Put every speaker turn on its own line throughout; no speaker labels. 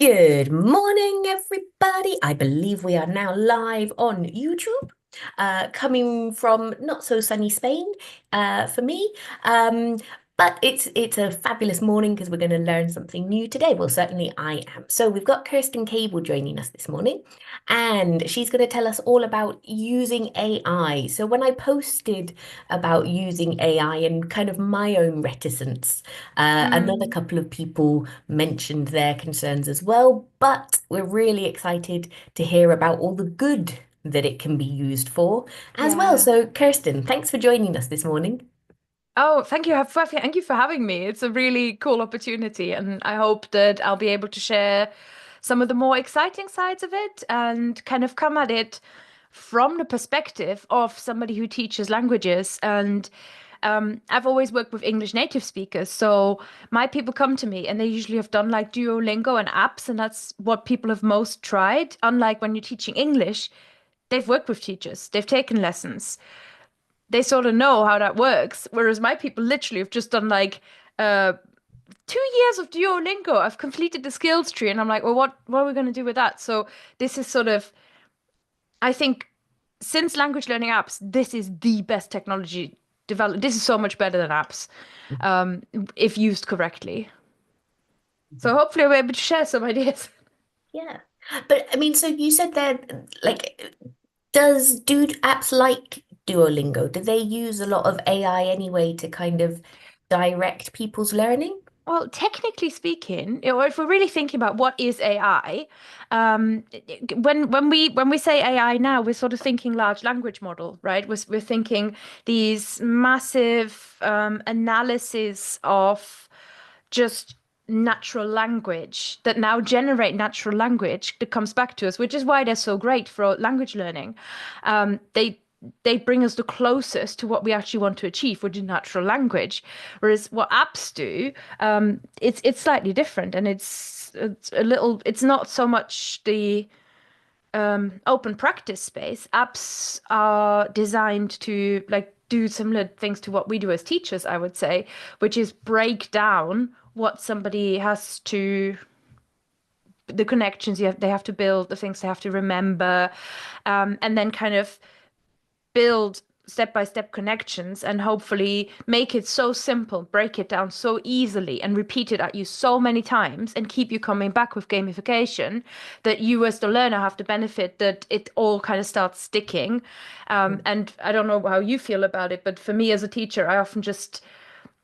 Good morning, everybody. I believe we are now live on YouTube, coming from not so sunny Spain, for me. But it's a fabulous morning because we're going to learn something new today. Well, certainly I am. So we've got Kerstin Cable joining us this morning, and she's going to tell us all about using AI. So when I posted about using AI and kind of my own reticence, another
Mm,
couple of people mentioned their concerns as well, but we're really excited to hear about all the good that it can be used for as well.
yeah.
So, Kirsten, thanks for joining us this morning.
Oh, thank you for having me. It's a really cool opportunity, and I hope that I'll be able to share some of the more exciting sides of it and kind of come at it from the perspective of somebody who teaches languages. And I've always worked with English native speakers, so my people come to me and they usually have done like Duolingo and apps, and that's what people have most tried. Unlike when you're teaching English, they've worked with teachers, they've taken lessons. They sort of know how that works. Whereas my people literally have just done like uh 2 years of Duolingo. I've completed the skills tree, and I'm like, well, what are we going to do with that? So this is sort of, I think, since language learning apps, this is the best technology developed. This is so much better than apps, um, if used correctly. So hopefully I'll be able to share some ideas.
Yeah. But I mean, so you said that, like, do apps like Duolingo, do they use a lot of AI anyway to kind of direct people's learning?
Well, technically speaking, or if we're really thinking about what is AI, when we say AI now, we're sort of thinking large language model, right? We're thinking these massive analysis of just natural language that now generate natural language that comes back to us, which is why they're so great for language learning. They bring us the closest to what we actually want to achieve, which is natural language. Whereas what apps do, it's slightly different, and it's a little. It's not so much the open practice space. Apps are designed to like do similar things to what we do as teachers, I would say, which is break down what somebody has to, the connections they have to build, the things they have to remember, and then kind of build step-by-step connections and hopefully make it so simple, break it down so easily and repeat it at you so many times and keep you coming back with gamification that you as the learner have the benefit that it all kind of starts sticking. And I don't know how you feel about it, but for me as a teacher, I often just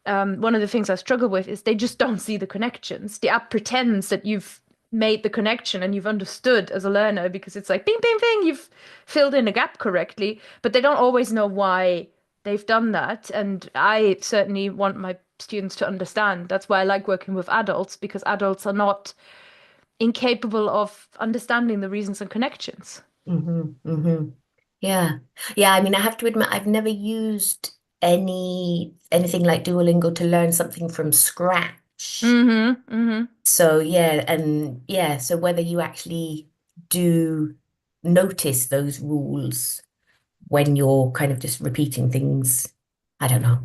one of the things I struggle with is they just don't see the connections. The app pretends that you've made the connection and you've understood as a learner because it's like bing, bing, bing, you've filled in a gap correctly, but they don't always know why they've done that. And I certainly want my students to understand. That's why I like working with adults because adults are not incapable of understanding the reasons and connections.
Mm-hmm. Yeah. Yeah, I mean, I have to admit I've never used anything like Duolingo to learn something from scratch.
Mm-hmm. Mm-hmm.
So yeah, and yeah, so whether you actually do notice those rules when you're kind of just repeating things, I don't know.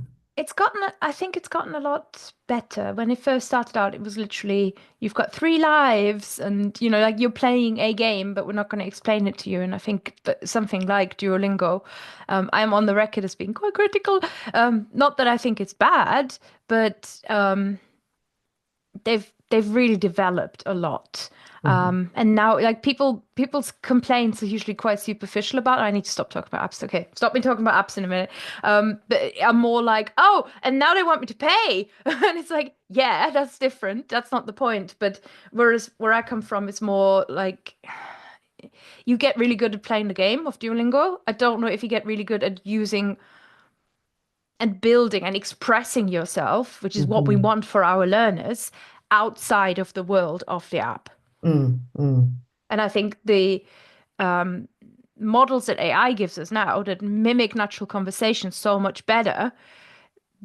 I think it's gotten a lot better. When it first started out, it was literally, you've got 3 lives and, like you're playing a game, but we're not going to explain it to you. And I think that something like Duolingo, I am on the record as being quite critical. Not that I think it's bad, but they've really developed a lot.
Mhm.
And now like people's complaints are usually quite superficial about it. I need to stop talking about apps. Okay, stop me talking about apps in a minute. But I'm more like, oh, and now they want me to pay. And it's like, yeah, that's different. That's not the point. But whereas where I come from, it's more like you get really good at playing the game of Duolingo. I don't know if you get really good at using and building and expressing yourself, which is what we
Mhm.
want for our learners, outside of the world of the app.
Mm.
And I think the um, models that AI gives us now that mimic natural conversation so much better,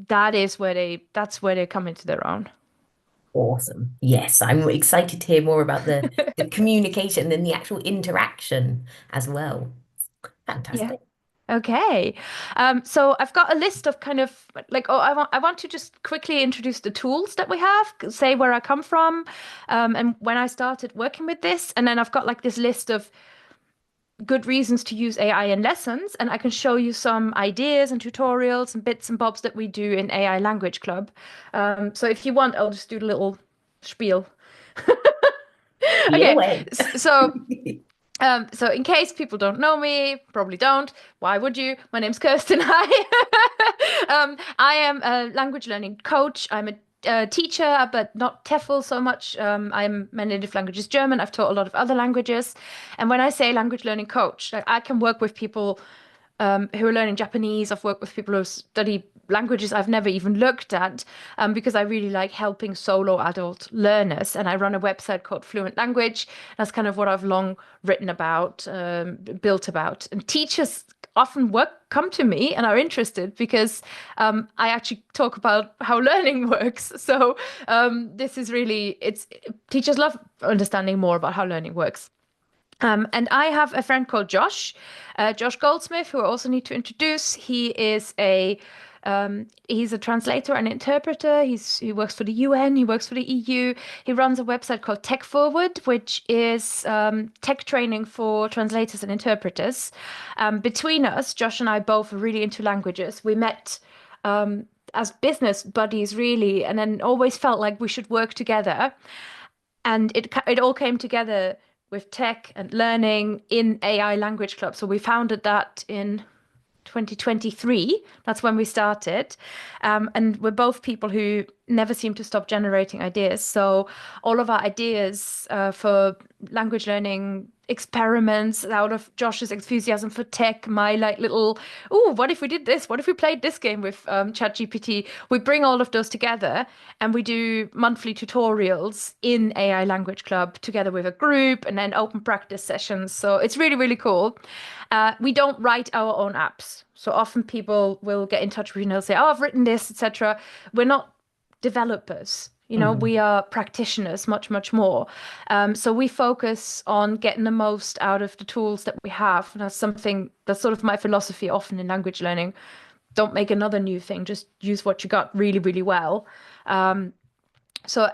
that's where they come into their own.
Awesome. Yes, I'm excited to hear more about the communication and the actual interaction as well.
Yeah.
Fantastic.
Okay. So I've got a list of kind of like, oh, I want to just quickly introduce the tools that we have, say where I come from, and when I started working with this, and then I've got like this list of good reasons to use AI in lessons, and I can show you some ideas and tutorials and bits and bobs that we do in AI Language Club. So if you want, I'll just do a little spiel.
Feel
Okay,
away.
so in case people don't know me, probably don't, why would you? My name's Kerstin. Hi. I am a language learning coach. I'm a teacher, but not TEFL so much. My native language is German. I've taught a lot of other languages. And when I say language learning coach, like, I can work with people who are learning Japanese. I've worked with people who study languages I've never even looked at because I really like helping solo adult learners. And I run a website called Fluent Language. That's kind of what I've long written about, built about. And teachers often come to me and are interested because I actually talk about how learning works. So this is really, it's teachers love understanding more about how learning works. And I have a friend called Josh Goldsmith, who I also need to introduce. He's a translator and interpreter. He works for the UN. He works for the EU. He runs a website called Tech Forward, which is tech training for translators and interpreters. Between us, Josh and I both are really into languages. We met as business buddies, really, and then always felt like we should work together. And it all came together with tech and learning in AI Language Club. So we founded that in 2023. That's when we started. And we're both people who never seem to stop generating ideas. So all of our ideas for language learning experiments out of Josh's enthusiasm for tech, my like little, oh, what if we did this? What if we played this game with ChatGPT? We bring all of those together and we do monthly tutorials in AI Language Club together with a group and then open practice sessions. So it's really, really cool. We don't write our own apps. So often people will get in touch with you and they'll say, oh, I've written this, etc. We're not developers. We
Mhm.
are practitioners much, much more. So we focus on getting the most out of the tools that we have. And that's something that's sort of my philosophy often in language learning. Don't make another new thing, just use what you got really, really well. So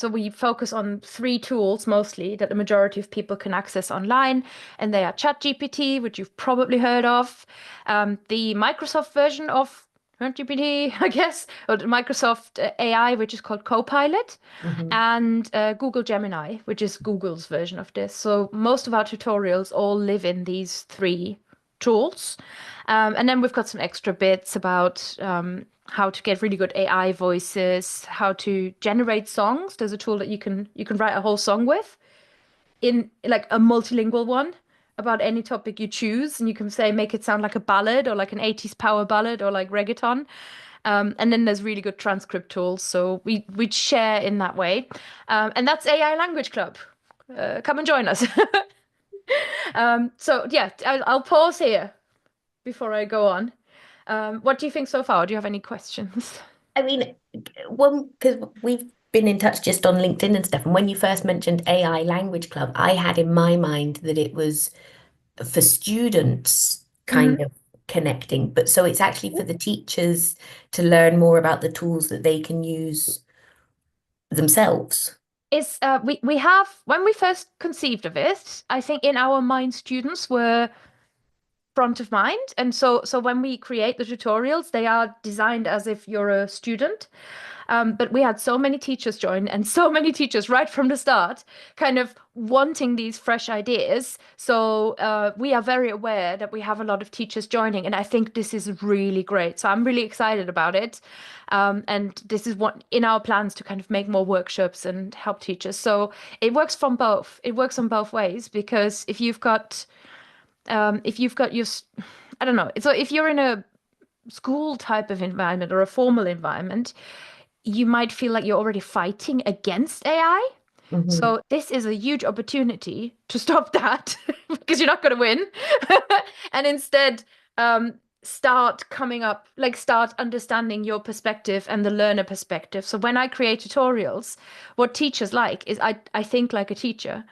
we focus on three tools mostly that the majority of people can access online, and they are ChatGPT, which you've probably heard of, the Microsoft version of ChatGPT, I guess, or the Microsoft AI, which is called Copilot,
Mhm.
and Google Gemini, which is Google's version of this. So most of our tutorials all live in these three tools. And then we've got some extra bits about how to get really good AI voices, how to generate songs. There's a tool that you can write a whole song with in like a multilingual one about any topic you choose, and you can say make it sound like a ballad or like an 80s power ballad or like reggaeton. And then there's really good transcript tools, so we share in that way. And that's AI Language Club. Come and join us. So yeah, I'll pause here before I go on. What do you think so far? Do you have any questions?
I mean, one, because we've been in touch just on LinkedIn and stuff, and when you first mentioned AI Language Club, I had in my mind that it was for students kind
Mhm.
of connecting, but so it's actually for the teachers to learn more about the tools that they can use themselves.
It's we have when we first conceived of it, I think in our mind students were front of mind. And so when we create the tutorials, they are designed as if you're a student. But we had so many teachers join and so many teachers right from the start kind of wanting these fresh ideas. So we are very aware that we have a lot of teachers joining, and I think this is really great. So I'm really excited about it. And this is what in our plans to kind of make more workshops and help teachers. So it works from both. It works on both ways because if you've got I don't know. So if you're in a school type of environment or a formal environment, you might feel like you're already fighting against AI.
Mhm.
So this is a huge opportunity to stop that because you're not going to win, and instead start coming up, like start understanding your perspective and the learner perspective. So when I create tutorials, what teachers like is I think like a teacher.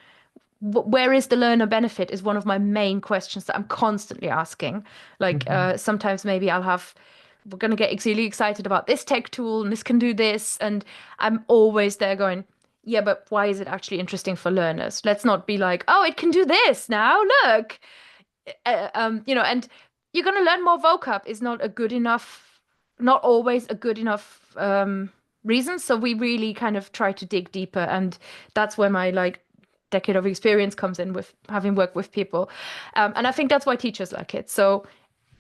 where is the learner benefit is one of my main questions that I'm constantly asking. Like
Mhm.
sometimes maybe we're going to get really excited about this tech tool and this can do this. And I'm always there going, yeah, but why is it actually interesting for learners? Let's not be like, oh, it can do this now. Look, and you're going to learn more vocab is not a good enough, not always a good enough reason. So we really kind of try to dig deeper, and that's where my like decade of experience comes in with having worked with people, and I think that's why teachers like it. So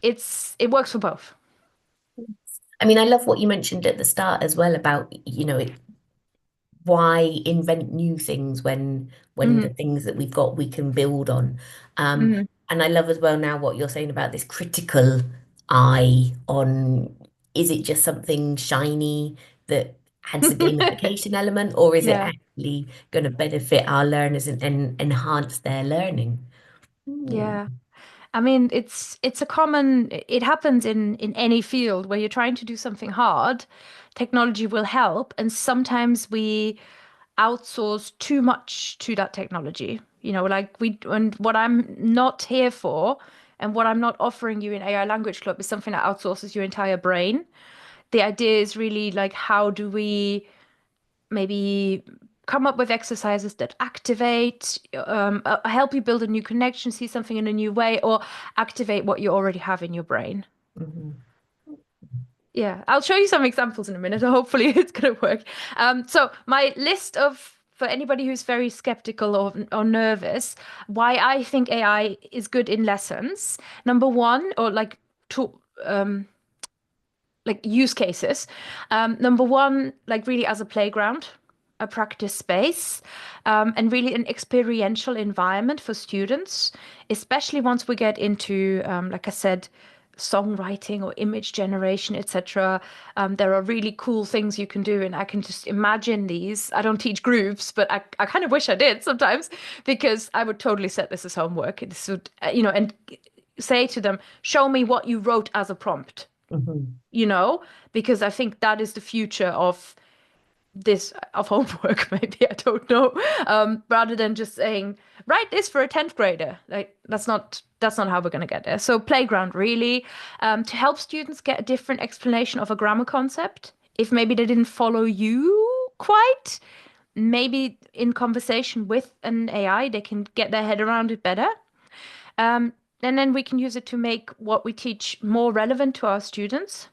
it works for both.
I mean, I love what you mentioned at the start as well about, why invent new things when
Hmm.
the things that we've got we can build on. Um,
Hmm.
and I love as well now what you're saying about this critical eye on, is it just something shiny that adds a gamification element, or is it
Yeah.
actually going to benefit our learners and enhance their learning? Hmm.
Yeah. I mean, it happens in any field where you're trying to do something hard, technology will help, and sometimes we outsource too much to that technology. And what I'm not here for, and what I'm not offering you in AI Language Club is something that outsources your entire brain. The idea is really like, how do we maybe come up with exercises that activate, help you build a new connection, see something in a new way, or activate what you already have in your brain.
Mhm.
Yeah, I'll show you some examples in a minute. Hopefully, it's going to work. So my list of for anybody who's very skeptical or nervous, why I think AI is good in lessons. Number one, or to like use cases. Number one, like really as a playground, a practice space, and really an experiential environment for students, especially once we get into, like I said, songwriting or image generation, etc. There are really cool things you can do, and I can just imagine these. I don't teach groups, but I kind of wish I did sometimes because I would totally set this as homework. This would, and say to them, show me what you wrote as a prompt
Mhm.
you know, because I think that is the future of this of homework, maybe, I don't know. Rather than just saying, write this for a 10th grader. Like that's not how we're gonna get there. So playground really, to help students get a different explanation of a grammar concept. If maybe they didn't follow you quite, maybe in conversation with an AI, they can get their head around it better. Um, and then we can use it to make what we teach more relevant to our students,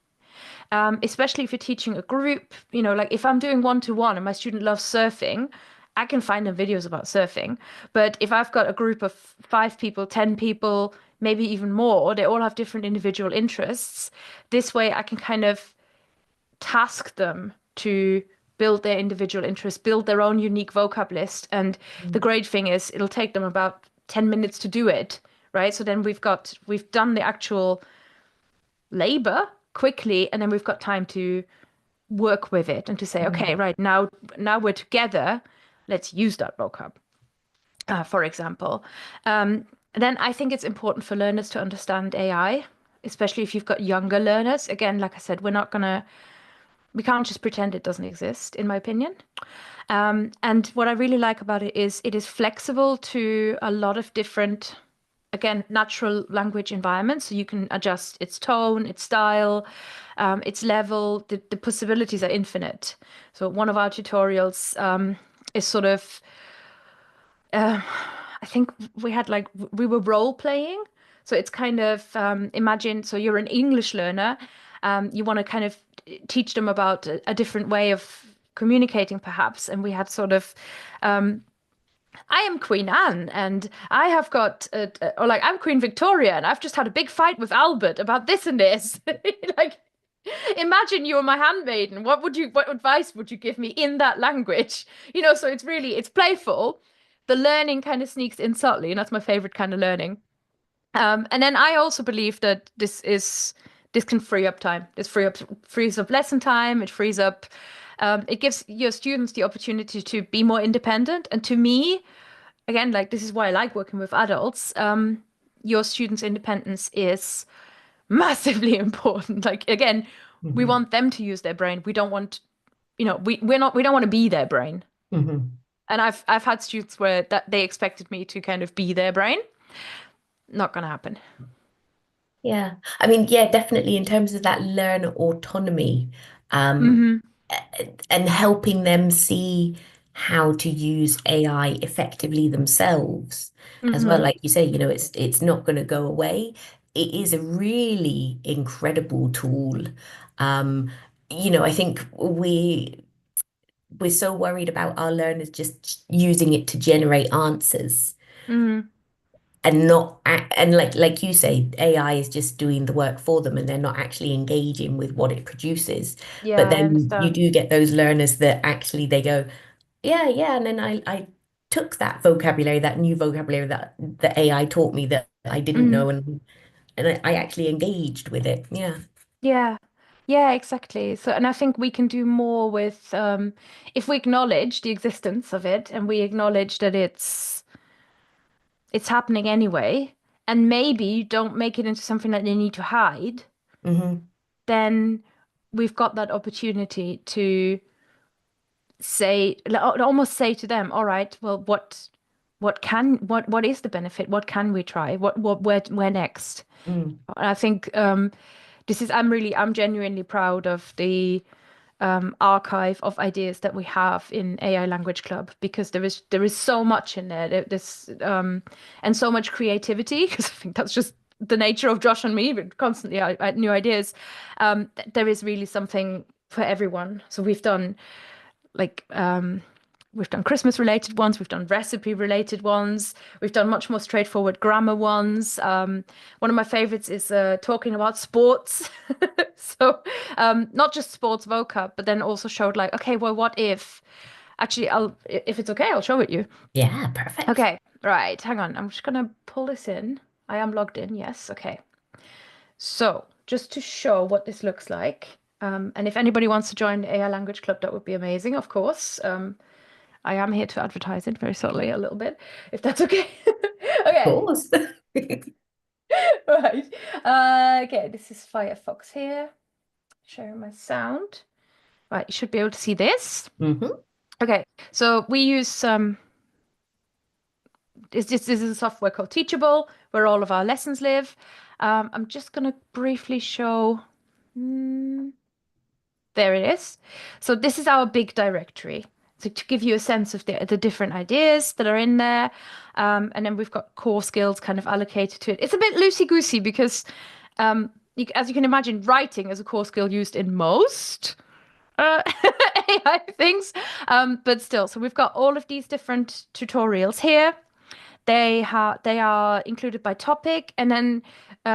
especially if you're teaching a group. Like if I'm doing one-to-one and my student loves surfing, I can find them videos about surfing. But if I've got a group of 5 people, 10 people, maybe even more, they all have different individual interests. This way, I can kind of task them to build their individual interests, build their own unique vocab list. And the great thing is, it'll take them about 10 minutes to do it, right? So then we've done the actual labor quickly, and then we've got time to work with it and to say,
Mhm.
okay, right now we're together. Let's use that vocab, for example. Then I think it's important for learners to understand AI, especially if you've got younger learners. Again, like I said, we can't just pretend it doesn't exist, in my opinion. And what I really like about it is flexible to a lot of different, again, natural language environments. So you can adjust its tone, its style, its level. The possibilities are infinite. So one of our tutorials is sort of, I think we were role playing. So it's kind of imagine, so you're an English learner, you want to kind of teach them about a different way of communicating, perhaps. And we had sort of, I am Queen Anne, and I have got, or like, I'm Queen Victoria, and I've just had a big fight with Albert about this and this. Like, imagine you were my handmaiden. What advice would you give me in that language? So it's playful. The learning kind of sneaks in subtly, and that's my favorite kind of learning. And then I also believe that this can free up time. This frees up lesson time. It gives your students the opportunity to be more independent. And to me, again, like this is why I like working with adults. Your students' independence is massively important. Like again, we
Mhm.
want them to use their brain. We don't want, we don't want to be their brain.
Mhm.
And I've had students where that they expected me to kind of be their brain. Not gonna happen.
Yeah. I mean, yeah, definitely in terms of that learner autonomy, um,
Hmm.
and helping them see how to use AI effectively themselves as well.
Hmm.
Like you say, it's not going to go away. It is a really incredible tool. Um, I think we're so worried about our learners just using it to generate answers
Hmm.
and not and like you say, AI is just doing the work for them and they're not actually engaging with what it produces.
Yeah,
But
I
then you
understand.
do get those learners that actually they go, yeah, yeah, and then I took that vocabulary, that new vocabulary that the AI taught me that I didn't
Mm.
know, and I actually engaged with it. Yeah.
Yeah. Yeah, exactly. So, and I think we can do more with if we acknowledge the existence of it and we acknowledge that it's happening anyway, and maybe you don't make it into something that they need to hide,
Hmm.
then we've got that opportunity to say, almost say to them, all right, well, what is the benefit? What can we try? Where next?
Mm.
And I think I'm genuinely proud of the archive of ideas that we have in AI Language Club because there is so much in there. There's and so much creativity because I think that's just the nature of Josh and me, but constantly I new ideas. There is really something for everyone. So like we've done Christmas related ones, we've done recipe related ones, we've done much more straightforward grammar ones. One of my favorites is talking about sports. So not just sports vocab, but then also showed like, okay, well, what if? Actually, if it's okay, I'll show it you.
Yeah, perfect.
Okay, right, hang on. I'm just gonna pull this in. I am logged in, yes, okay. So just to show what this looks like. And if anybody wants to join the AI Language Club, that would be amazing, of course. I am here to advertise it very subtly a little bit, if that's okay.
Of
Okay,
course.
right. Okay, this is Firefox here. Sharing my sound. Right, you should be able to see this.
Hmm.
Okay, so we use this is a software called Teachable, where all of our lessons live. I'm just gonna briefly show. Hmm, there it is. So this is our big directory. So to give you a sense of the different ideas that are in there. And then we've got core skills kind of allocated to it. It's a bit loosey-goosey because as you can imagine, writing is a core skill used in most AI things. But still, so we've got all of these different tutorials here. They are included by topic, and then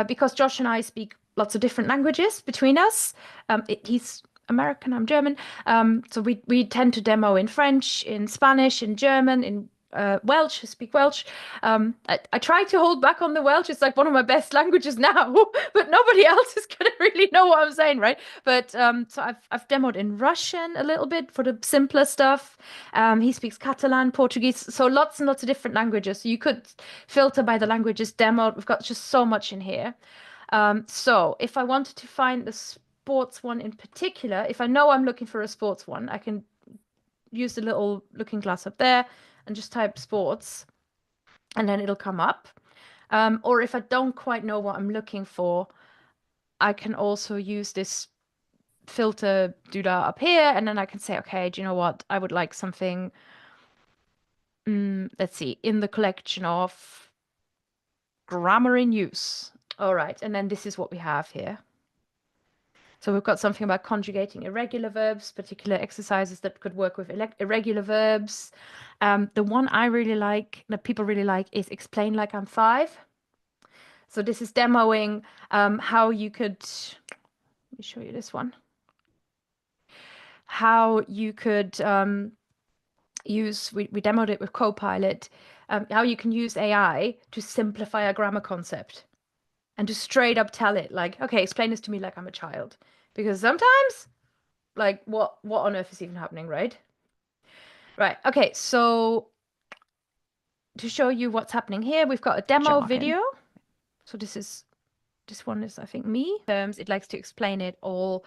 because Josh and I speak lots of different languages between us, he's American, I'm German, so we tend to demo in French, in Spanish, in German, in Welsh. I speak Welsh. I try to hold back on the Welsh. It's like one of my best languages now, but nobody else is gonna really know what I'm saying, right? But so I've demoed in Russian a little bit for the simpler stuff. He speaks Catalan, Portuguese, so lots and lots of different languages. So you could filter by the languages demoed. We've got just so much in here. So if I wanted to find the sports one in particular, if I know I'm looking for a sports one, I can use the little looking glass up there and just type sports, and then it'll come up. Or if I don't quite know what I'm looking for, I can also use this filter doodah up here, and then I can say, okay, do you know what? I would like something, let's see, in the collection of grammar in use. All right, and then this is what we have here. So we've got something about conjugating irregular verbs, particular exercises that could work with irregular verbs. The one I really like, that people really like, is explain like I'm five. So this is demoing how you could, let me show you this one, how you could we demoed it with Copilot, how you can use AI to simplify a grammar concept and to straight up tell it like, okay, explain this to me like I'm a child. Because sometimes, like, what on earth is even happening, right? Right. Okay, so to show you what's happening here, we've got a demo
Jargon.
video. So this one is, I think, me. Terms, it likes to explain it all.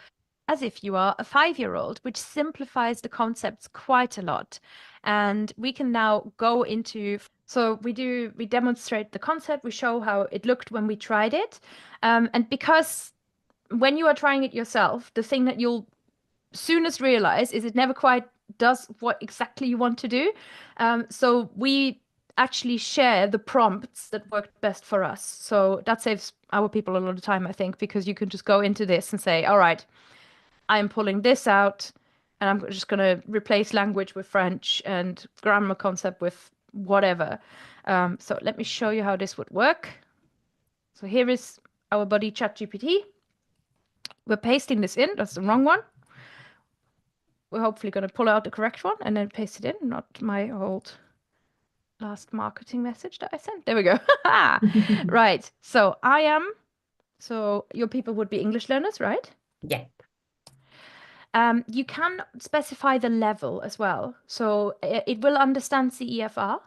as if you are a 5-year-old, which simplifies the concepts quite a lot. And we can now go into, so we demonstrate the concept, we show how it looked when we tried it. And because when you are trying it yourself, the thing that you'll soonest realize is it never quite does what exactly you want to do. So we actually share the prompts that worked best for us. So that saves our people a lot of time, I think, because you can just go into this and say, all right, I'm pulling this out and I'm just going to replace language with French and grammar concept with whatever. So let me show you how this would work. So here is our buddy ChatGPT. We're pasting this in. That's the wrong one. We're hopefully going to pull out the correct one and then paste it in, not my old last marketing message that I sent. There we go. Right. So so your people would be English learners, right?
Yeah.
You can specify the level as well. So it will understand CEFR.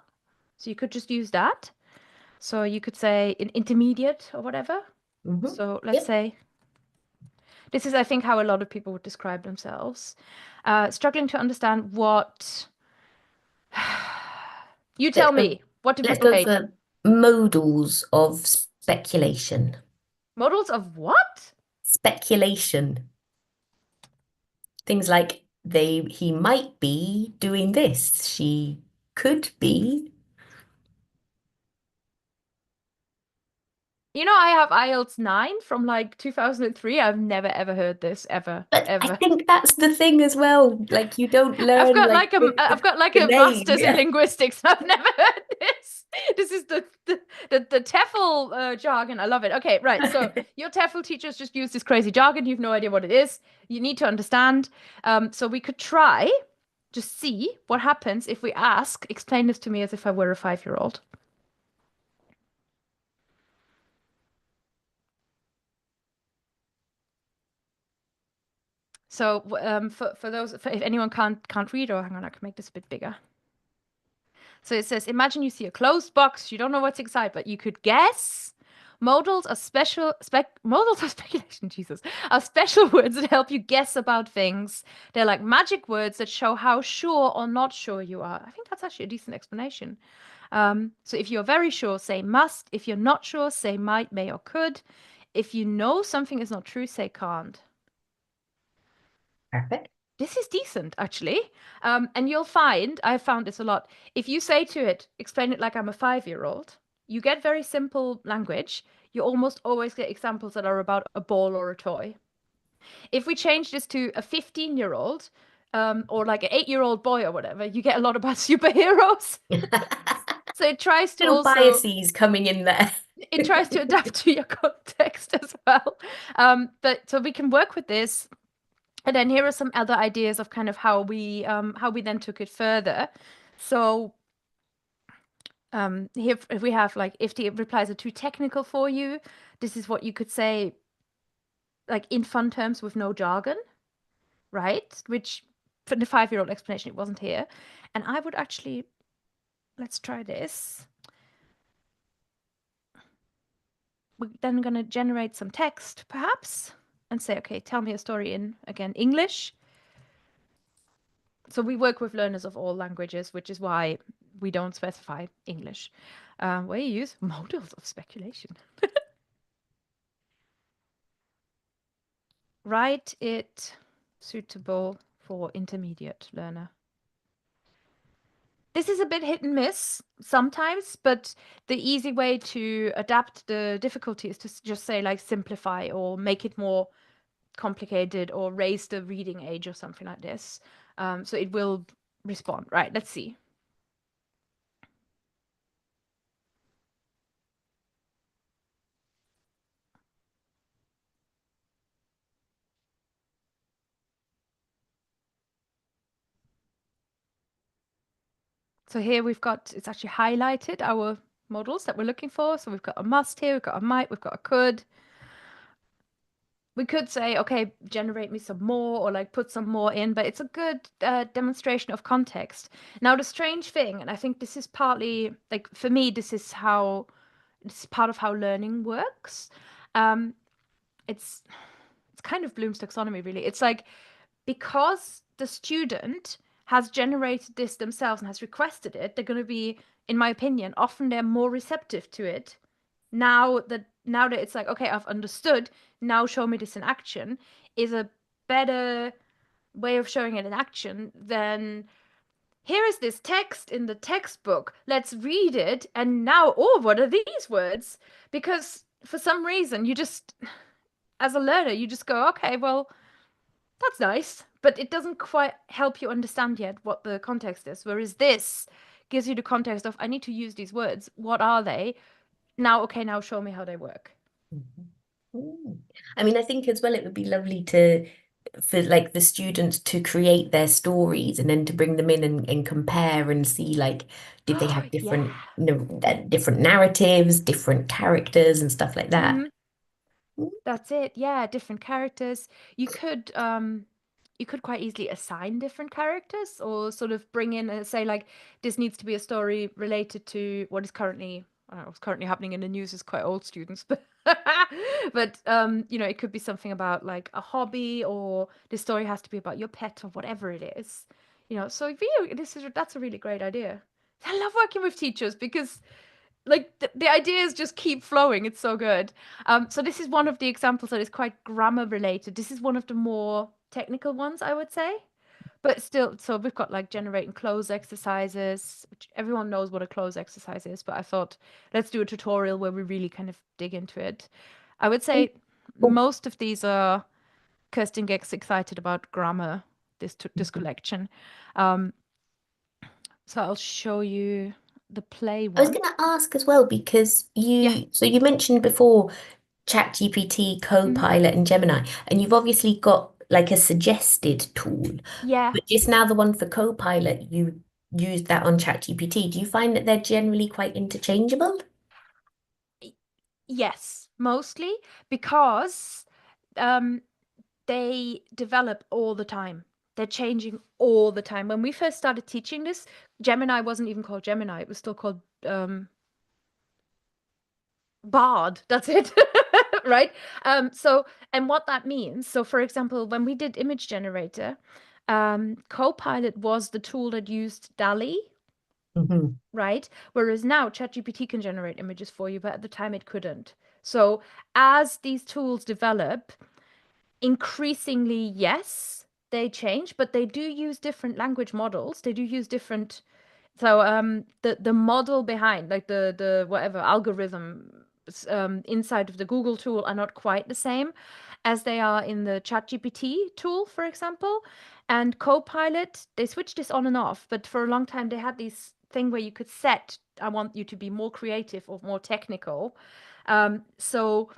So you could just use that. So you could say an intermediate or whatever.
Hmm.
So let's
Yep.
say this is, I think, how a lot of people would describe themselves. Struggling to understand what. You tell
Let's go,
me, what do
let's
people
go
hate?
for modals of speculation.
Models of what?
Speculation. Things like he might be doing this. She could be.
You know, I have IELTS 9 from like 2003. I've never ever heard this ever,
But I
ever.
think that's the thing as well. Like you don't learn like
I've got like
the
a
name.
master's in
Yeah.
linguistics. I've never heard this. This is the TEFL jargon. I love it. Okay, right. So your TEFL teachers just use this crazy jargon. You've no idea what it is. You need to understand. So we could try, just see what happens if we ask, explain this to me as if I were a 5-year-old. So for those, if anyone can't read, or hang on, I can make this a bit bigger. So it says, imagine you see a closed box, you don't know what's inside, but you could guess. Modals are speculation, Jesus, are special words that help you guess about things. They're like magic words that show how sure or not sure you are. I think that's actually a decent explanation. So if you're very sure, say must. If you're not sure, say might, may, or could. If you know something is not true, say can't.
Perfect.
This is decent, actually. And you'll find, I've found this a lot. If you say to it, explain it like I'm a 5-year-old, you get very simple language. You almost always get examples that are about a ball or a toy. If we change this to a 15-year-old, or like an 8-year-old boy or whatever, you get a lot about superheroes. So it tries to
Little
also,
biases coming in there.
it tries to adapt to your context as well. But so we can work with this. And then here are some other ideas of kind of how we then took it further. So here if we have like if the replies are too technical for you, this is what you could say like in fun terms with no jargon, right? Which for the 5-year-old explanation, it wasn't here. And I would actually let's try this. We're then gonna generate some text, perhaps, and say, okay, tell me a story in again English. So we work with learners of all languages, which is why we don't specify English. Where you use models of speculation. Write it suitable for intermediate learner. This is a bit hit and miss sometimes, but the easy way to adapt the difficulty is to just say like simplify or make it more complicated or raise the reading age or something like this. So it will respond. Right, let's see. So here we've got, it's actually highlighted our models that we're looking for. So we've got a must here, we've got a might, we've got a could. We could say, okay, generate me some more or like put some more in, but it's a good demonstration of context. Now, the strange thing, and I think this is partly, like for me, this is part of how learning works. Um, it's it's kind of Bloom's taxonomy, really. It's like because the student has generated this themselves and has requested it, they're going to be, in my opinion, often they're more receptive to it now that it's like, okay, I've understood, now show me this in action, is a better way of showing it in action than here is this text in the textbook. Let's read it. And now, oh, what are these words? Because for some reason, you just, as a learner, you just go, okay, well, that's nice. But it doesn't quite help you understand yet what the context is. Whereas this gives you the context of, I need to use these words. What are they? Now, okay, now show me how they work.
Mhm. Mm. I mean, I think as well it would be lovely to for like the students to create their stories and then to bring them in and compare and see like did they
Oh,
have
yeah.
different different narratives, different characters and stuff like that.
Hmm. That's it. Yeah, different characters. You could quite easily assign different characters or sort of bring in and say like this needs to be a story related to what is currently I don't know, what's currently happening in the news is quite old students, but it could be something about like a hobby or this story has to be about your pet or whatever it is. So for you, that's a really great idea. I love working with teachers because like the ideas just keep flowing. It's so good. So this is one of the examples that is quite grammar related. This is one of the more technical ones, I would say. But still, so we've got like generating close exercises, which everyone knows what a close exercise is, but I thought let's do a tutorial where we really kind of dig into it. I would say
Oh,
most of these are Kirstin gets excited about grammar, this
mhm.
collection. So I'll show you the play
I was
one.
going to ask as well because
Yeah.
you mentioned before ChatGPT,
Hmm.
Copilot, and Gemini, and you've obviously got like a suggested tool,
Yeah.
but just now the one for Copilot, you use that on ChatGPT. Do you find that they're generally quite interchangeable?
Yes, mostly because um, they develop all the time. They're changing all the time. When we first started teaching this, Gemini wasn't even called Gemini. It was still called Bard. That's it. Right? And what that means, so for example, when we did image generator, Copilot was the tool that used DALL-E,
Hmm.
right? Whereas now ChatGPT can generate images for you, but at the time it couldn't. So as these tools develop, increasingly, yes, they change, but they do use different language models. They do use different. So the model behind like the whatever algorithm inside of the Google tool are not quite the same as they are in the ChatGPT tool, for example. And Copilot, they switched this on and off, but for a long time they had this thing where you could set, I want you to be more creative or more technical. So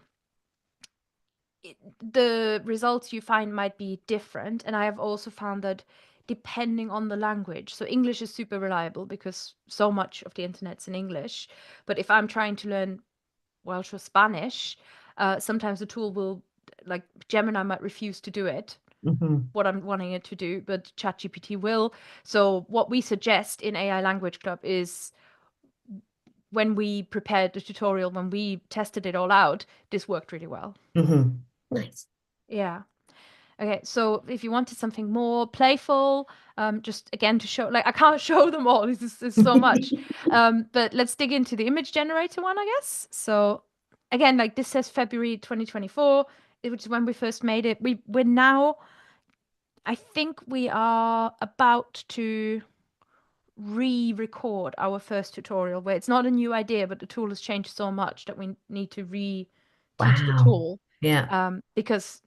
the results you find might be different. And I have also found that depending on the language, so English is super reliable because so much of the internet's in English. But if I'm trying to learn Welsh or Spanish, sometimes the tool will, like Gemini might refuse to do it,
Hmm.
what I'm wanting it to do, but ChatGPT will. So what we suggest in AI Language Club is when we prepared the tutorial, when we tested it all out, this worked really well.
Hmm. Nice.
Yeah. Okay, so if you wanted something more playful, just again to show, like I can't show them all, this is so much. But let's dig into the image generator one, I guess. So again, like this says February 2024, which is when we first made it. We're now, I think we are about to re-record our first tutorial where it's not a new idea, but the tool has changed so much that we need to re-teach the
Wow.
tool.
Yeah.
Because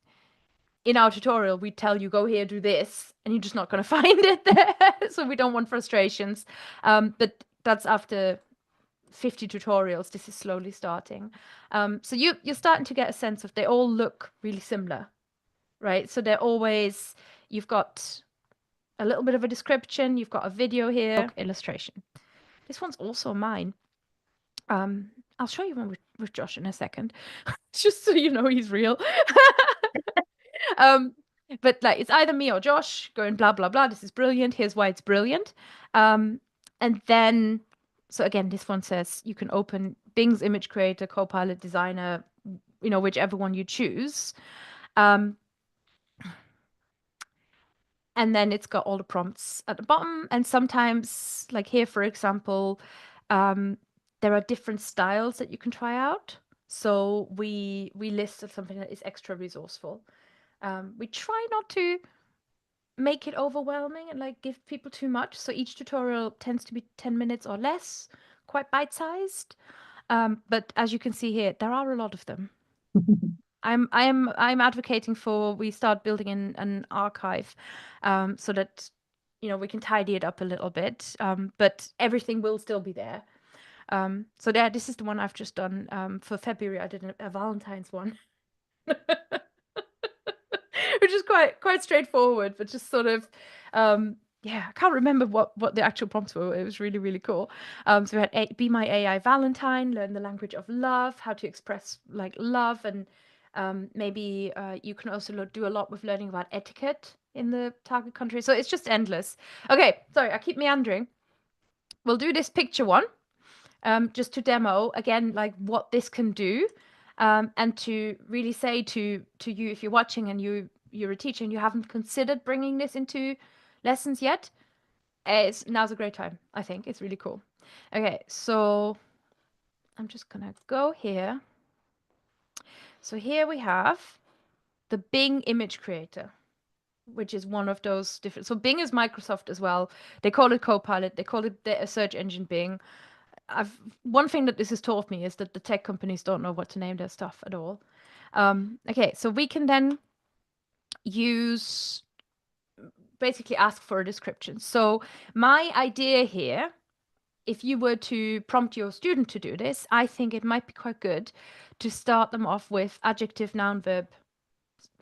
in our tutorial, we tell you go here, do this, and you're just not going to find it there. So we don't want frustrations. But that's after 50 tutorials. This is slowly starting. So you're starting to get a sense of they all look really similar, right? So they're always, you've got a little bit of a description, you've got a video here, illustration. This one's also mine. I'll show you one with Josh in a second, just so you know he's real. Um, but like it's either me or Josh going blah blah blah. This is brilliant. Here's why it's brilliant. And then so again, this one says you can open Bing's image creator, Copilot designer, whichever one you choose. And then it's got all the prompts at the bottom. And sometimes, like here, for example, um, there are different styles that you can try out. So we listed something that is extra resourceful. We try not to make it overwhelming and like give people too much. So each tutorial tends to be 10 minutes or less, quite bite-sized. But as you can see here, there are a lot of them. I'm advocating for we start building an archive, so that we can tidy it up a little bit. But everything will still be there. So there, this is the one I've just done. For February, I did a Valentine's one. Which is quite straightforward, but just sort of yeah, I can't remember what the actual prompts were. It was really, really cool. So we had Be My AI Valentine, learn the language of love, how to express like love, and maybe you can also do a lot with learning about etiquette in the target country. So it's just endless. Okay, sorry, I keep meandering. We'll do this picture one, just to demo again, like what this can do, and to really say to you if you're watching and you're a teacher and you haven't considered bringing this into lessons yet, now's a great time. I think it's really cool. Okay, so I'm just gonna go here. So here we have the Bing image creator, which is one of those different. So Bing is Microsoft as well. They call it Copilot. They call it the search engine Bing. One thing that this has taught me is that the tech companies don't know what to name their stuff at all. Okay, so we can then use basically ask for a description. So my idea here, if you were to prompt your student to do this, I think it might be quite good to start them off with adjective, noun, verb,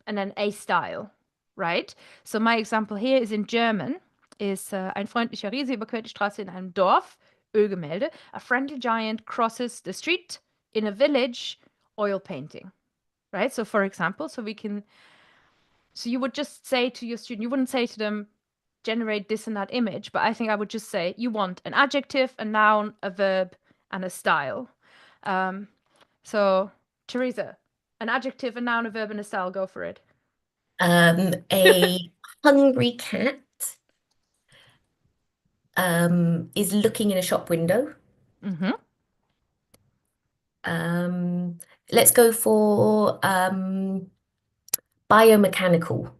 and then a style, right? So my example here is in German, ist ein freundlicher Riese überquert die Straße in einem Dorf, Ölgemälde. A friendly giant crosses the street in a village, oil painting, right? So for example, so you would just say to your student, you wouldn't say to them, generate this and that image, but I think I would just say, you want an adjective, a noun, a verb, and a style. So Teresa, an adjective, a noun, a verb, and a style, go for it.
A hungry cat is looking in a shop window.
Mm-hmm.
Um, let's go for biomechanical.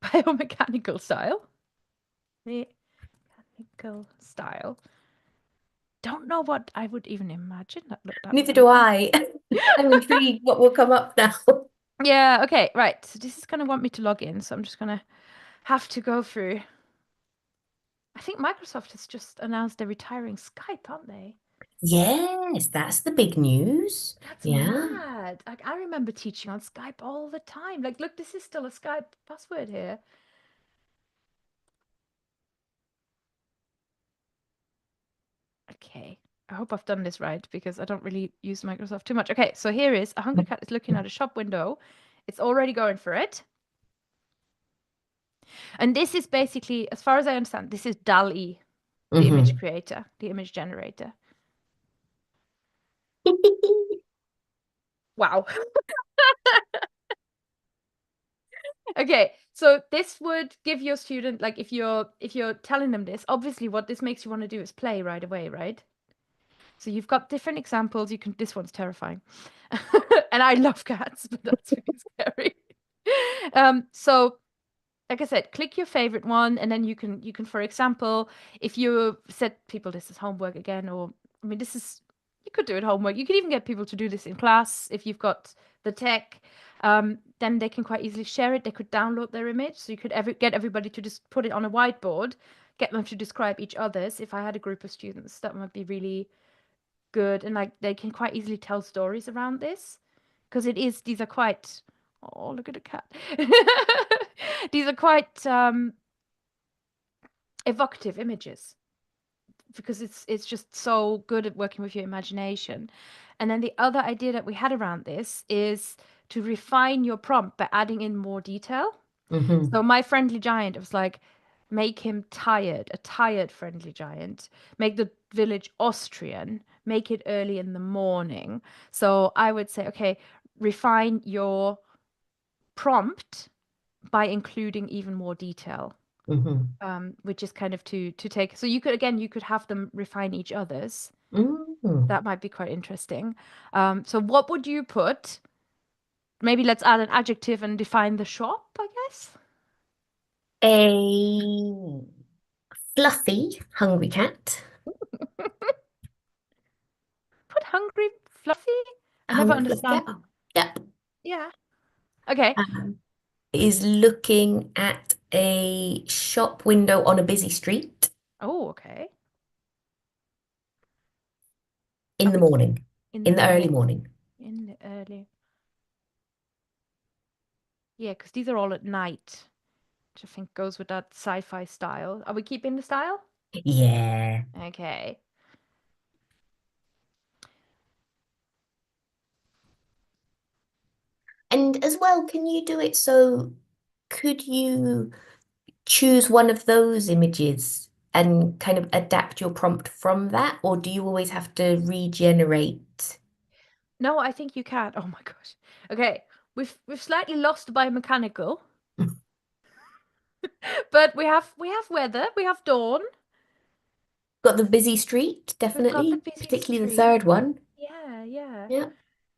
Biomechanical style. Mechanical style. Don't know what I would even imagine that would
Neither
be.
do I. I'm intrigued what will come up now.
Yeah, okay, right. So this is gonna want me to log in, so I'm just gonna have to go through. I think Microsoft has just announced they're retiring Skype, aren't they?
Yes, that's the big news.
That's
Yeah.
mad. Like I remember teaching on Skype all the time. Like, look, this is still a Skype password here. Okay. I hope I've done this right because I don't really use Microsoft too much. Okay, so here is a hungry cat is looking at a shop window. It's already going for it. And this is basically, as far as I understand, this is DALL-E, the image
Hmm.
creator, the image generator. Wow. Okay, so this would give your student, like if you're telling them this, obviously what this makes you want to do is play right away, right? So you've got different examples. You can, this one's terrifying. And I love cats, but that's really scary. So like I said, click your favorite one, and then you can, for example, if you said people this is homework again, or I mean this is you could do it homework. You could even get people to do this in class if you've got the tech. Then they can quite easily share it. They could download their image, so you could get everybody to just put it on a whiteboard, get them to describe each other's. If I had a group of students, that might be really good, and like they can quite easily tell stories around this because these are quite. Oh, look at the cat. These are quite evocative images because it's just so good at working with your imagination. And then the other idea that we had around this is to refine your prompt by adding in more detail.
Hmm.
So my friendly giant, it was like, make him tired, a tired friendly giant. Make the village Austrian. Make it early in the morning. So I would say, okay, refine your prompt by including even more detail,
Hmm.
which is kind of to take. So you could again, you could have them refine each other's.
Mm.
That might be quite interesting. So what would you put? Maybe let's add an adjective and define the shop, I guess.
A fluffy, hungry cat.
Put hungry, fluffy? I never
Hungry, fluffy
understand.
cat. Yep.
Yeah. Okay.
Um, is looking at a shop window on a busy street
Oh, okay. Are
in the
we
morning,
in the
in the early
morning?
morning.
In the early. Yeah, because these are all at night, which I think goes with that sci-fi style. Are we keeping the style?
Yeah.
Okay.
And as well, can you do it so could you choose one of those images and kind of adapt your prompt from that, or do you always have to regenerate?
No, I think you can. Oh my gosh. Okay. We've slightly lost biomechanical, but we have weather, we have dawn,
Got the busy street,
we've got the
definitely,
busy
particularly the
street.
third one.
Yeah, yeah.
Yeah.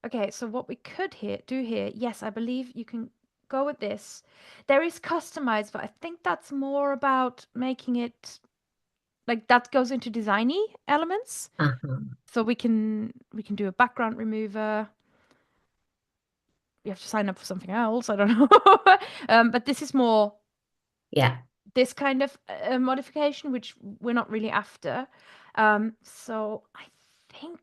Okay, so what we could do here, yes, I believe you can go with this. There is customized, but I think that's more about making it like that goes into designy elements.
Uh-huh.
So we can do a background remover. You have to sign up for something else. I don't know. But this is more
Yeah.
this kind of modification, which we're not really after. So think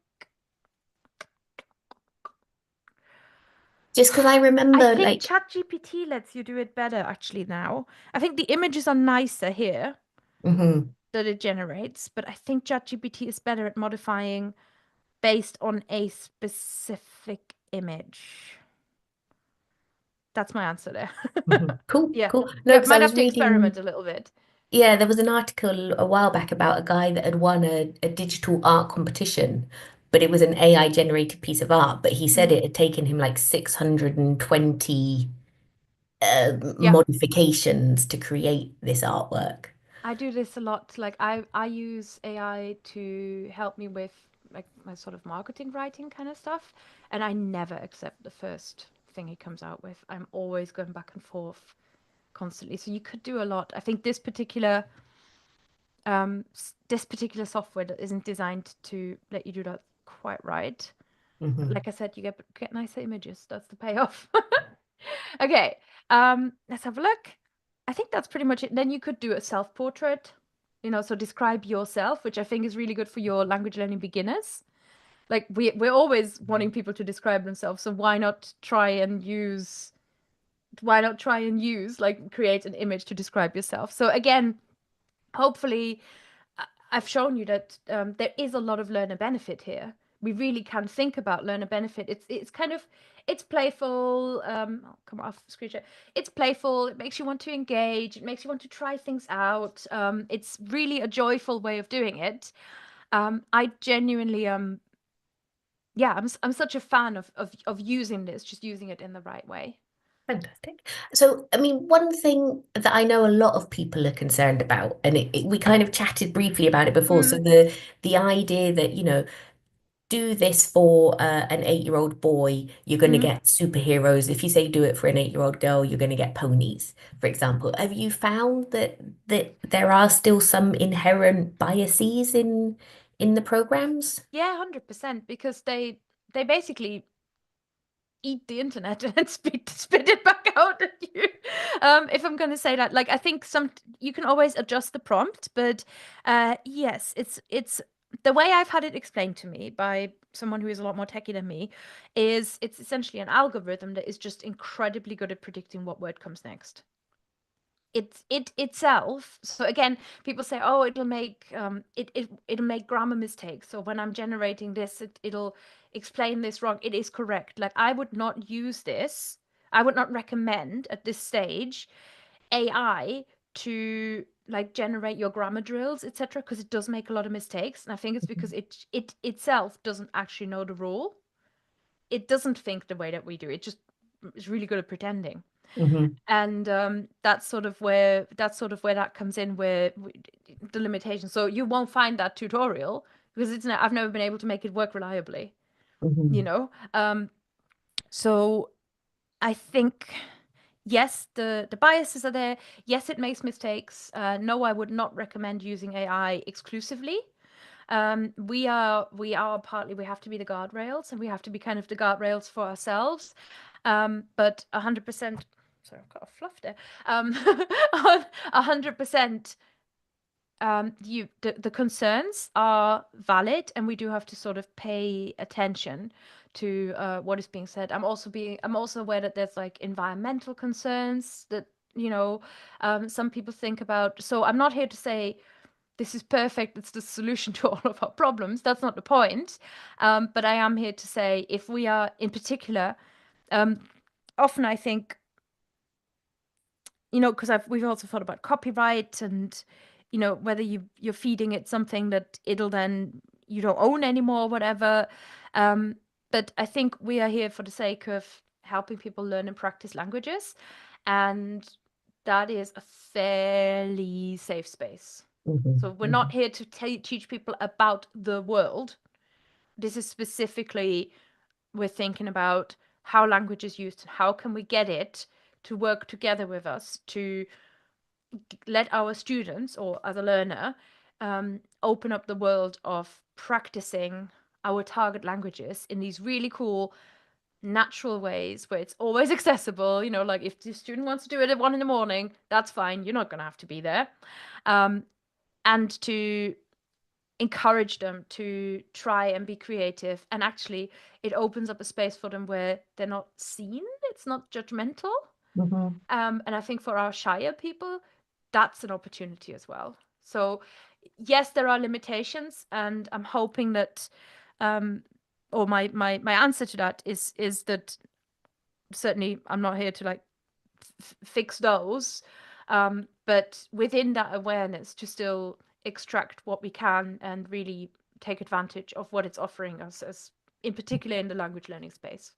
Just because I
I
remember,
think
like,
ChatGPT lets you do it better actually now. I think the images are nicer here
mhm,
that it generates, but I think ChatGPT is better at modifying based on a specific image. That's my answer there.
mhm. Cool,
Yeah.
cool. No,
Yeah,
because I
might
was
have to experiment
reading,
a little bit.
yeah, there was an article a while back about a guy that had won a digital art competition, but it was an AI generated piece of art. But he said
Mhm.
it had taken him like 620
Yeah.
modifications to create this artwork.
I do this a lot. Like I use AI to help me with like my sort of marketing writing kind of stuff, and I never accept the first thing he comes out with. I'm always going back and forth constantly. So you could do a lot. I think this particular software that isn't designed to let you do that quite right. But
Hmm.
like I said, you get nicer images. That's the payoff. Okay, let's have a look. I think that's pretty much it. Then you could do a self-portrait, so describe yourself, which I think is really good for your language learning beginners. Like we're always wanting people to describe themselves, so why not try and use like create an image to describe yourself. So again, hopefully I've shown you that there is a lot of learner benefit here. We really can think about learner benefit. It's kind of it's playful. Oh, come off screen share. It's playful. It makes you want to engage. It makes you want to try things out. It's really a joyful way of doing it. I genuinely yeah, I'm such a fan of using this, just using it in the right way.
Fantastic. So, I mean, one thing that I know a lot of people are concerned about, and we kind of chatted briefly about it before. So
Mm,
the idea that, do this for an 8-year-old boy, you're going to
mm.
get superheroes. If you say do it for an 8-year-old girl, you're going to get ponies, for example. Have you found that there are still some inherent biases in the programs?
Yeah, 100%, because they basically eat the internet and spit it back out at you. If I'm going to say that, like I think you can always adjust the prompt, but yes, it's the way I've had it explained to me by someone who is a lot more techie than me is it's essentially an algorithm that is just incredibly good at predicting what word comes next. It itself. So again, people say, oh, it'll make grammar mistakes. So when I'm generating this, it'll explain this wrong. It is correct. Like I would not use this. I would not recommend at this stage AI to like generate your grammar drills, etc., because it does make a lot of mistakes. And I think it's because it itself doesn't actually know the rule. It doesn't think the way that we do. It just is really good at pretending.
Hmm.
And that's sort of where that comes in, where the limitation. So you won't find that tutorial because I've never been able to make it work reliably, you
Hmm.
know. So I think yes, the biases are there. Yes, it makes mistakes. No, I would not recommend using AI exclusively. We are partly, we have to be the guardrails, and we have to be kind of the guardrails for ourselves. But 100%, sorry, I've got a fluff there. 100%, the concerns are valid, and we do have to sort of pay attention to what is being said. I'm also aware that there's like environmental concerns that, some people think about. So I'm not here to say this is perfect, it's the solution to all of our problems. That's not the point. But I am here to say, if we are in particular, um, often I think, because we've also thought about copyright, and whether you're feeding it something that it'll then you don't own anymore, whatever. Um, but I think we are here for the sake of helping people learn and practice languages, and that is a fairly safe space.
Hmm.
So we're not here to teach people about the world. This is specifically, we're thinking about how language is used, how can we get it to work together with us to let our students or as a learner open up the world of practicing our target languages in these really cool natural ways where it's always accessible. Like if the student wants to do it at 1 in the morning, that's fine, you're not going to have to be there. um, and to encourage them to try and be creative, and actually it opens up a space for them where they're not seen, it's not judgmental.
Hmm.
And I think for our shyer people, that's an opportunity as well. So yes, there are limitations, and I'm hoping that, um, or my answer to that is that certainly I'm not here to like fix those, but within that awareness, to still extract what we can and really take advantage of what it's offering us, as in particular in the language learning space.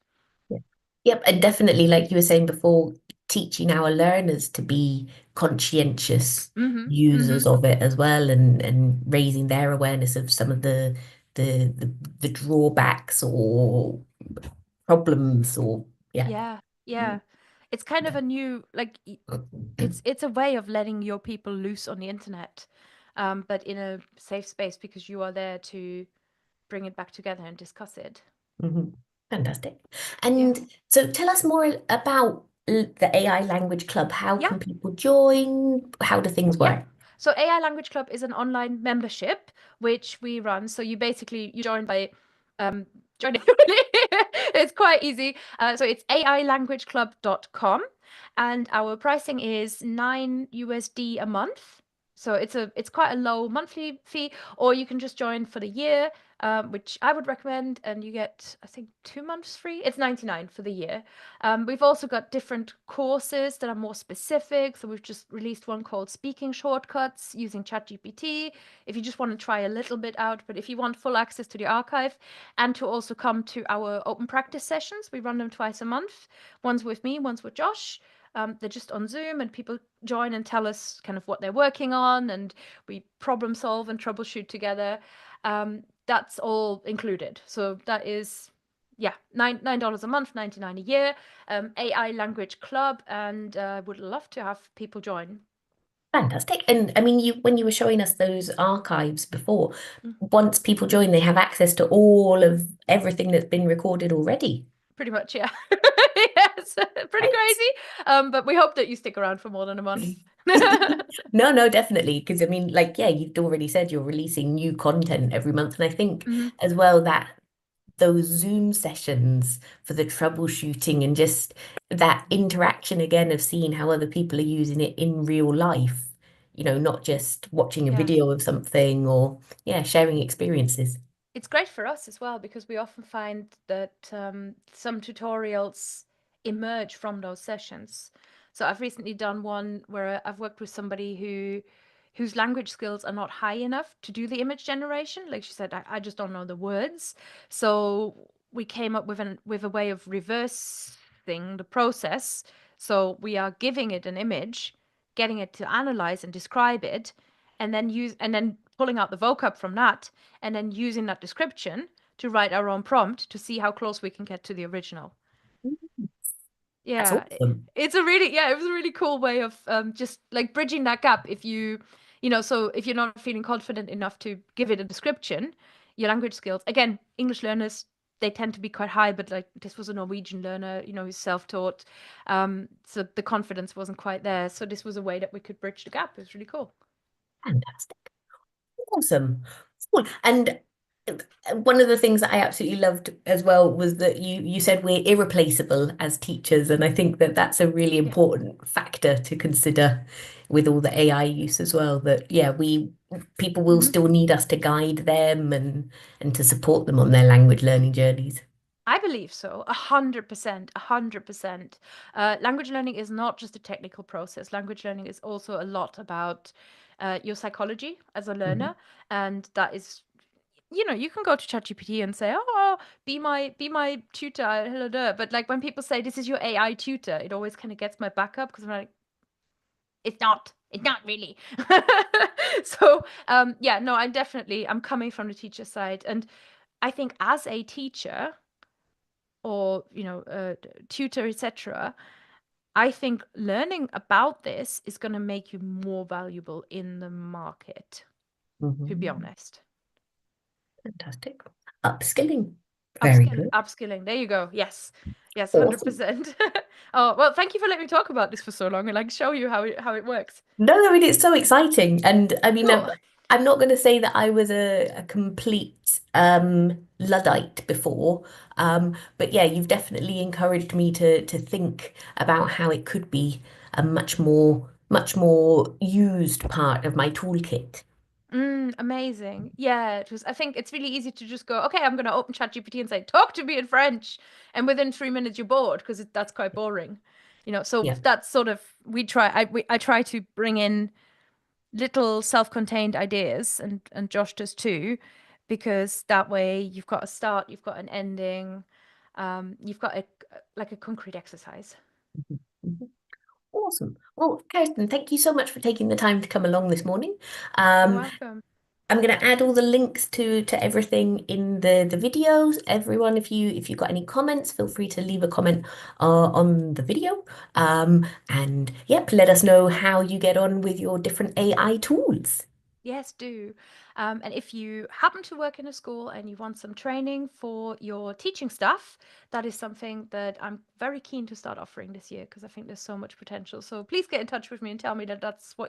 Yeah. Yep, and definitely, like you were saying before, teaching our learners to be conscientious
Mm-hmm. Mm-hmm.
users of it as well, and raising their awareness of some of the drawbacks or problems or yeah.
Yeah, yeah. It's kind of a new, like, it's a way of letting your people loose on the internet, but in a safe space, because you are there to bring it back together and discuss it.
Mhm. Fantastic.
Yeah.
And so tell us more about the AI Language Club. How
Yeah.
can people join? How do things
Yeah.
work?
So AI Language Club is an online membership which we run. So you join by joining. It's quite easy. So it's ailanguageclub.com, and our pricing is $9 a month. So it's quite a low monthly fee, or you can just join for the year, which I would recommend, and you get, I think, 2 months free. It's 99 for the year. We've also got different courses that are more specific. So we've just released one called Speaking Shortcuts using ChatGPT, if you just want to try a little bit out. But if you want full access to the archive and to also come to our open practice sessions, we run them twice a month. One's with me, one's with Josh. They're just on Zoom, and people join and tell us kind of what they're working on, and we problem solve and troubleshoot together. That's all included. So that is, yeah, $9 a month, 99 a year. AI Language Club, and would love to have people join.
Fantastic. And I mean, you when you were showing us those archives before,
Mm,
once people join, they have access to all of everything that's been recorded already.
pretty much, yeah. Yes, pretty
Right.
crazy. But we hope that you stick around for more than a month.
No, no, definitely. Because I mean, like, yeah, you've already said you're releasing new content every month. And I think
Mhm.
as well that those Zoom sessions for the troubleshooting and just that interaction again of seeing how other people are using it in real life, not just watching a
Yeah.
video of something or, yeah, sharing experiences.
It's great for us as well, because we often find that some tutorials emerge from those sessions. So I've recently done one where I've worked with somebody whose language skills are not high enough to do the image generation. Like she said, I just don't know the words. So we came up with a way of reversing the process So we are giving it an image, getting it to analyze and describe it, and then pulling out the vocab from that, and then using that description to write our own prompt to see how close we can get to the original.
That's
Yeah,
awesome.
it's a really, yeah, it was a really cool way of just like bridging that gap. If you know, so if you're not feeling confident enough to give it a description, your language skills, again, English learners, they tend to be quite high, but like this was a Norwegian learner, you know, who's self-taught. So the confidence wasn't quite there. So this was a way that we could bridge the gap. It was really cool.
Fantastic. Awesome. Cool. And one of the things that I absolutely loved as well was that you said we're irreplaceable as teachers, and I think that that's a really
Yeah.
important factor to consider with all the AI use as well. That yeah, we people will
Mhm.
still need us to guide them and to support them on their language learning journeys.
I believe so, 100%, 100%. Language learning is not just a technical process. Language learning is also a lot about your psychology as a
Mhm.
learner, and that is, you know, you can go to ChatGPT and say, "Oh, be my tutor," hello there. But like when people say this is your AI tutor, it always kind of gets my back up because I'm like, it's not really. So yeah, no, I'm coming from the teacher side, and I think as a teacher or tutor, etc., I think learning about this is going to make you more valuable in the market, to be
Mhm.
honest.
Fantastic. Upskilling. Very
Upskilling,
good.
upskilling, there you go. Yes,
Awesome.
100%. Oh well, thank you for letting me talk about this for so long and like show you how it works.
No, I mean it's so exciting, and I mean
Cool.
I'm not going to say that I was a complete Luddite before, but yeah, you've definitely encouraged me to think about how it could be a much more used part of my toolkit.
Amazing. Yeah, it was. I think it's really easy to just go, okay, I'm going to open ChatGPT and say, talk to me in French. And within 3 minutes, you're bored because that's quite boring. You know, so
Yeah.
that's sort of, I try to bring in little self-contained ideas and Josh does too, because that way you've got a start, you've got an ending, you've got like a concrete exercise.
Mhm. Mhm. Awesome. Well, Kirsten, thank you so much for taking the time to come along this morning.
You're
Um,
welcome.
I'm going to add all the links to everything in the videos. Everyone, if you've got any comments, feel free to leave a comment on the video. And yep, let us know how you get on with your different AI tools.
Yes, do. And if you happen to work in a school and you want some training for your teaching staff, that is something that I'm very keen to start offering this year because I think there's so much potential. So please get in touch with me and tell me that that's what